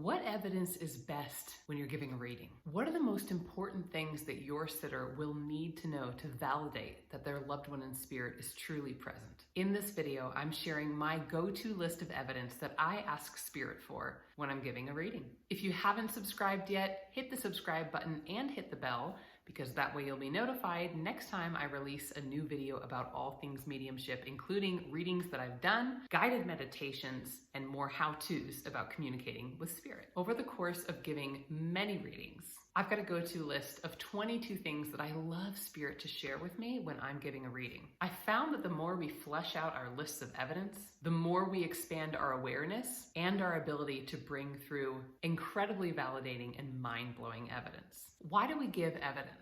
What evidence is best when you're giving a reading? What are the most important things that your sitter will need to know to validate that their loved one in spirit is truly present? In this video, I'm sharing my go-to list of evidence that I ask spirit for when I'm giving a reading. If you haven't subscribed yet, hit the subscribe button and hit the bell, because that way you'll be notified next time I release a new video about all things mediumship, including readings that I've done, guided meditations, and more how-tos about communicating with spirit. Over the course of giving many readings, I've got a go-to list of 22 things that I love spirit to share with me when I'm giving a reading. I found that the more we flesh out our lists of evidence, the more we expand our awareness and our ability to bring through incredibly validating and mind-blowing evidence. Why do we give evidence?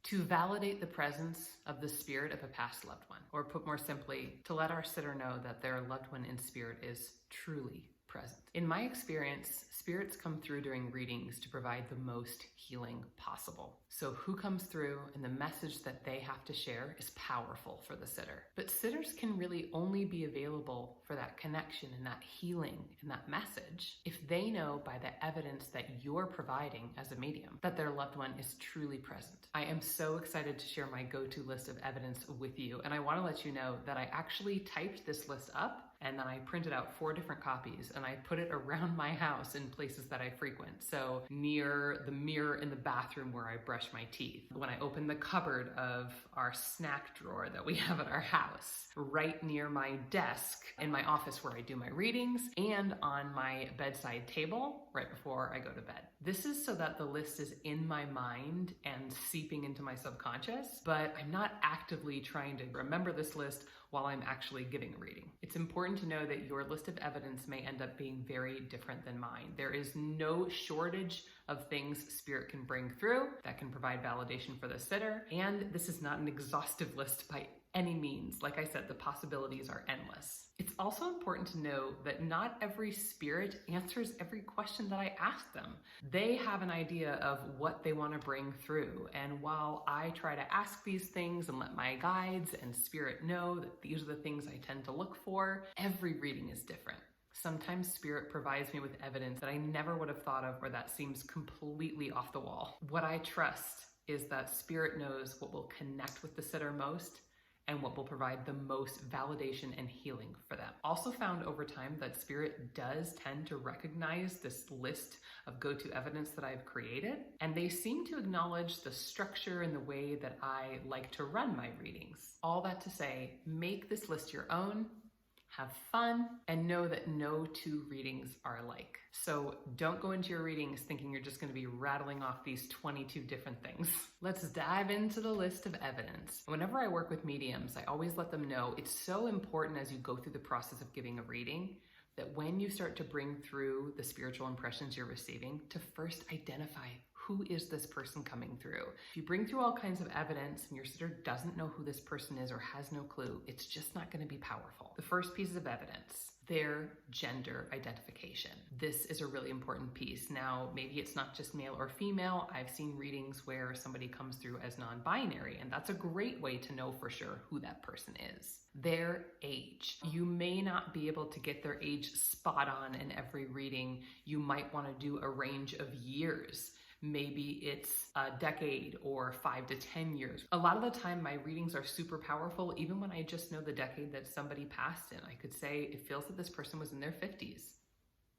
To validate the presence of the spirit of a past loved one, or put more simply, to let our sitter know that their loved one in spirit is truly present. In my experience, spirits come through during readings to provide the most healing possible. So who comes through and the message that they have to share is powerful for the sitter. But sitters can really only be available for that connection and that healing and that message if they know by the evidence that you're providing as a medium that their loved one is truly present. I am so excited to share my go-to list of evidence with you, and I want to let you know that I actually typed this list up and then I printed out 4 different copies and I put it around my house in places that I frequent. So near the mirror in the bathroom where I brush my teeth, when I open the cupboard of our snack drawer that we have at our house, right near my desk in my office where I do my readings, and on my bedside table right before I go to bed. This is so that the list is in my mind and seeping into my subconscious, but I'm not actively trying to remember this list while I'm actually giving a reading. It's important to know that your list of evidence may end up being very different than mine. There is no shortage of things spirit can bring through that can provide validation for the sitter, and this is not an exhaustive list by any means. Like I said, the possibilities are endless. It's also important to know that not every spirit answers every question that I ask them. They have an idea of what they want to bring through, and while I try to ask these things and let my guides and spirit know that these are the things I tend to look for, every reading is different. Sometimes spirit provides me with evidence that I never would have thought of, or that seems completely off the wall. What I trust is that spirit knows what will connect with the sitter most and what will provide the most validation and healing for them. Also found over time that spirit does tend to recognize this list of go-to evidence that I've created, and they seem to acknowledge the structure and the way that I like to run my readings. All that to say, make this list your own, have fun, and know that no 2 readings are alike. So don't go into your readings thinking you're just going to be rattling off these 22 different things. Let's dive into the list of evidence. Whenever I work with mediums, I always let them know it's so important as you go through the process of giving a reading that when you start to bring through the spiritual impressions you're receiving, to first identify who is this person coming through. If you bring through all kinds of evidence and your sitter doesn't know who this person is or has no clue, it's just not going to be powerful. The first piece of evidence, their gender identification. This is a really important piece. Now, maybe it's not just male or female. I've seen readings where somebody comes through as non-binary, and that's a great way to know for sure who that person is. Their age. You may not be able to get their age spot on in every reading. You might want to do a range of years. Maybe it's a decade or 5 to 10 years. A lot of the time my readings are super powerful even when I just know the decade that somebody passed in. I could say it feels that this person was in their 50s.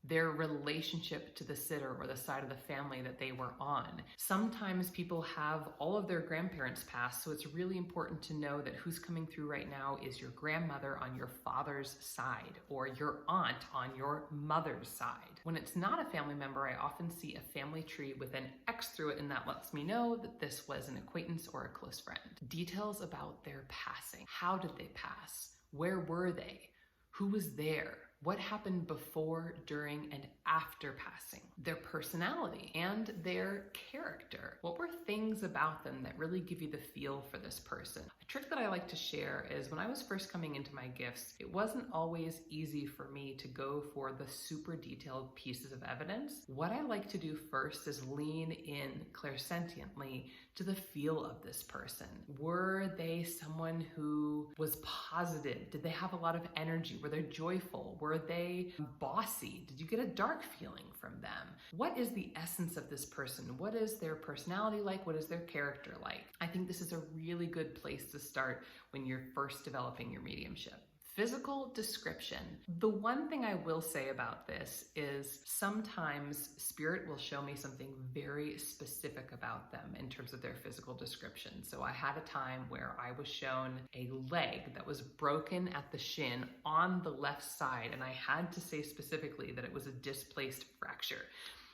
Their relationship to the sitter or the side of the family that they were on. Sometimes people have all of their grandparents pass, so it's really important to know that who's coming through right now is your grandmother on your father's side or your aunt on your mother's side. When it's not a family member, I often see a family tree with an X through it, and that lets me know that this was an acquaintance or a close friend. Details about their passing. How did they pass? Where were they? Who was there? What happened before, during, and after passing? Their personality and their character. What were things about them that really give you the feel for this person? A trick that I like to share is when I was first coming into my gifts, it wasn't always easy for me to go for the super detailed pieces of evidence. What I like to do first is lean in clairsentiently to the feel of this person. Were they someone who was positive? Did they have a lot of energy? Were they joyful? Were they bossy? Did you get a dark feeling from them? What is the essence of this person? What is their personality like? What is their character like? I think this is a really good place to start when you're first developing your mediumship. Physical description. The one thing I will say about this is sometimes spirit will show me something very specific about them in terms of their physical description. So I had a time where I was shown a leg that was broken at the shin on the left side, and I had to say specifically that it was a displaced fracture.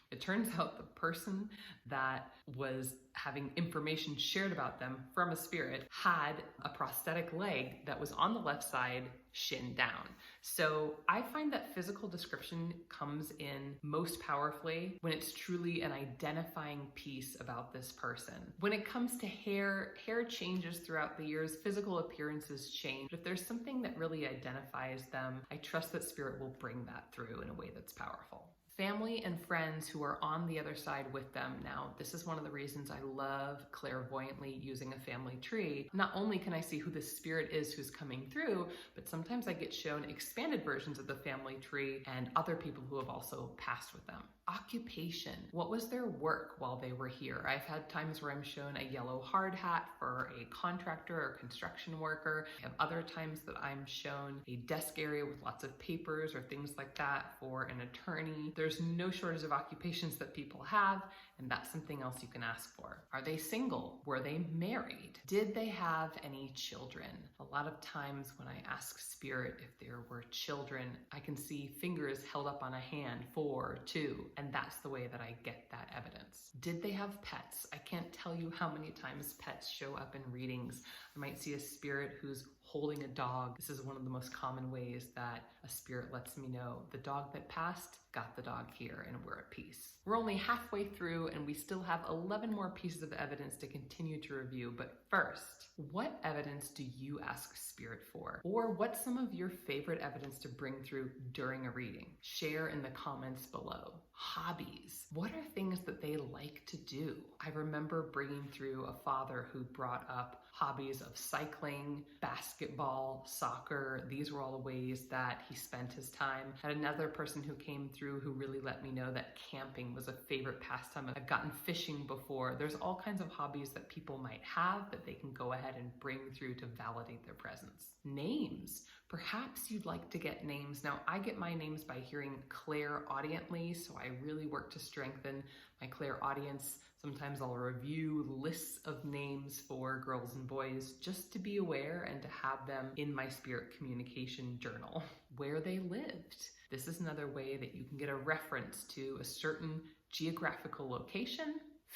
It turns out the person that was having information shared about them from a spirit had a prosthetic leg that was on the left side, shin down. So I find that physical description comes in most powerfully when it's truly an identifying piece about this person. When it comes to hair changes throughout the years, physical appearances change. If there's something that really identifies them, I trust that spirit will bring that through in a way that's powerful. Family and friends who are on the other side with them. Now, this is one of the reasons I love clairvoyantly using a family tree. Not only can I see who the spirit is who's coming through, but sometimes I get shown expanded versions of the family tree and other people who have also passed with them. Occupation. What was their work while they were here? I've had times where I'm shown a yellow hard hat for a contractor or construction worker. I have other times that I'm shown a desk area with lots of papers or things like that for an attorney. There's no shortage of occupations that people have, and that's something else you can ask for. Are they single? Were they married? Did they have any children? A lot of times when I ask spirit if there were children, I can see fingers held up on a hand, 4, 2, and that's the way that I get that evidence. Did they have pets? I can't tell you how many times pets show up in readings. I might see a spirit who's holding a dog. This is one of the most common ways that a spirit lets me know the dog that passed got the dog here and we're at peace. We're only halfway through and we still have 11 more pieces of evidence to continue to review. But first, what evidence do you ask spirit for? Or what's some of your favorite evidence to bring through during a reading? Share in the comments below. Hobbies. What are things that they like to do? I remember bringing through a father who brought up hobbies of cycling, basketball, soccer. These were all the ways that he spent his time. I had another person who came through who really let me know that camping was a favorite pastime. I've gotten fishing before. There's all kinds of hobbies that people might have that they can go ahead and bring through to validate their presence. Names. Perhaps you'd like to get names. Now, I get my names by hearing clairaudiently, so I really work to strengthen my clairaudience. Sometimes I'll review lists of names for girls and boys just to be aware and to have them in my spirit communication journal. Where they lived. This is another way that you can get a reference to a certain geographical location.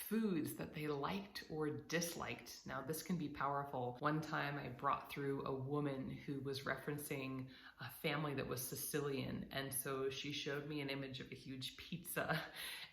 Foods that they liked or disliked. Now, this can be powerful. One time I brought through a woman who was referencing a family that was Sicilian, and so she showed me an image of a huge pizza.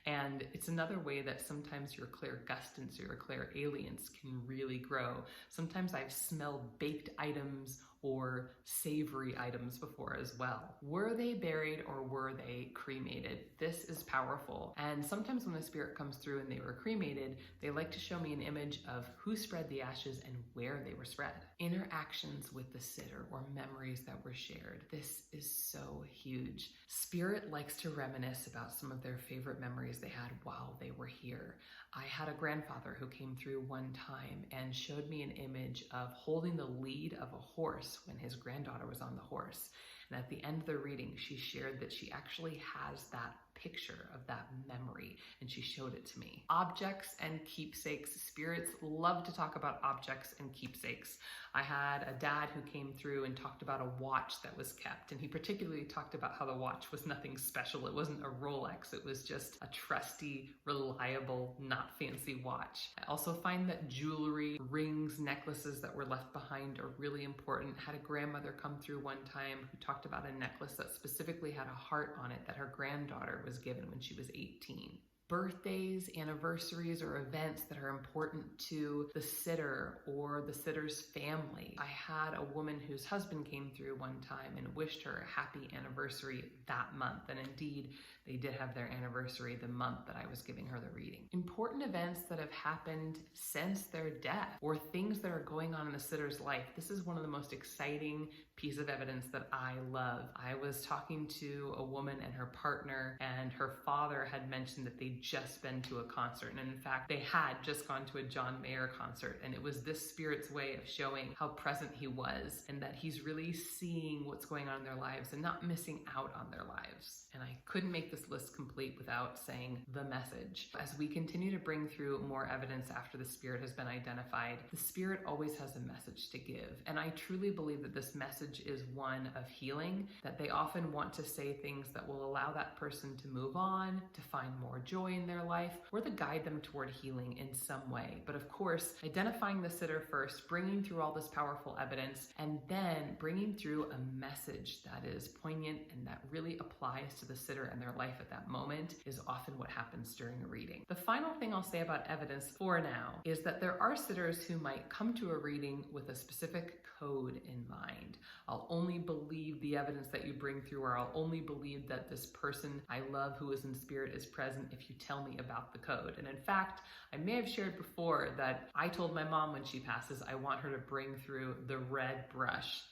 And it's another way that sometimes your clairgustance or your clairalience can really grow. Sometimes I've smelled baked items or savory items before as well. Were they buried or were they cremated? This is powerful. And sometimes when the spirit comes through and they were cremated, they like to show me an image of who spread the ashes and where they were spread. Interactions with the sitter or memories that were shared. This is so huge. Spirit likes to reminisce about some of their favorite memories they had while they were here. I had a grandfather who came through one time and showed me an image of holding the lead of a horse when his granddaughter was on the horse. And at the end of the reading, she shared that she actually has that picture of that memory, and she showed it to me. Objects and keepsakes. Spirits love to talk about objects and keepsakes. I had a dad who came through and talked about a watch that was kept, and he particularly talked about how the watch was nothing special. It wasn't a Rolex. It was just a trusty, reliable, not fancy watch. I also find that jewelry, rings, necklaces that were left behind are really important. I had a grandmother come through one time who talked about a necklace that specifically had a heart on it that her granddaughter was given when she was 18. Birthdays, anniversaries, or events that are important to the sitter or the sitter's family. I had a woman whose husband came through one time and wished her a happy anniversary that month. And indeed, they did have their anniversary the month that I was giving her the reading. Important events that have happened since their death or things that are going on in the sitter's life. This is one of the most exciting piece of evidence that I love. I was talking to a woman and her partner, and her father had mentioned that they'd just been to a concert. And in fact, they had just gone to a John Mayer concert. And it was this spirit's way of showing how present he was and that he's really seeing what's going on in their lives and not missing out on their lives. And I couldn't make this list complete without saying the message. As we continue to bring through more evidence after the spirit has been identified, the spirit always has a message to give. And I truly believe that this message is one of healing, that they often want to say things that will allow that person to move on, to find more joy in their life, or to guide them toward healing in some way. But of course, identifying the sitter first, bringing through all this powerful evidence, and then bringing through a message that is poignant and that really applies to the sitter and their life at that moment is often what happens during a reading. The final thing I'll say about evidence for now is that there are sitters who might come to a reading with a specific code in mind. I'll only believe the evidence that you bring through, or I'll only believe that this person I love who is in spirit is present if you tell me about the code. And in fact, I may have shared before that I told my mom when she passes, I want her to bring through the red brush.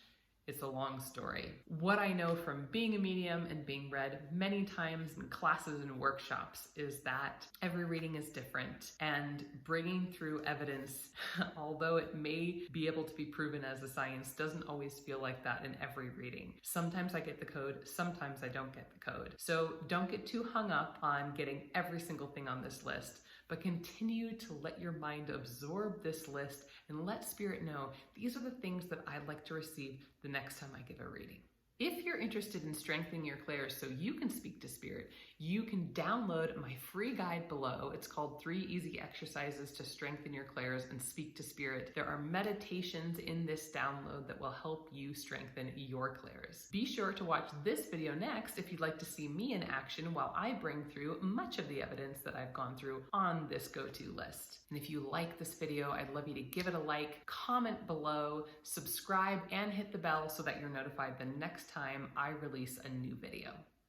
It's a long story. What I know from being a medium and being read many times in classes and workshops is that every reading is different, and bringing through evidence, although it may be able to be proven as a science, doesn't always feel like that in every reading. Sometimes I get the code, sometimes I don't get the code. So don't get too hung up on getting every single thing on this list, but continue to let your mind absorb this list and let spirit know these are the things that I'd like to receive the next time I give a reading. If you're interested in strengthening your clairs so you can speak to spirit, you can download my free guide below. It's called 3 Easy Exercises to Strengthen Your Clairs and Speak to Spirit. There are meditations in this download that will help you strengthen your clairs. Be sure to watch this video next if you'd like to see me in action while I bring through much of the evidence that I've gone through on this go-to list. And if you like this video, I'd love you to give it a like, comment below, subscribe, and hit the bell so that you're notified the next time I release a new video.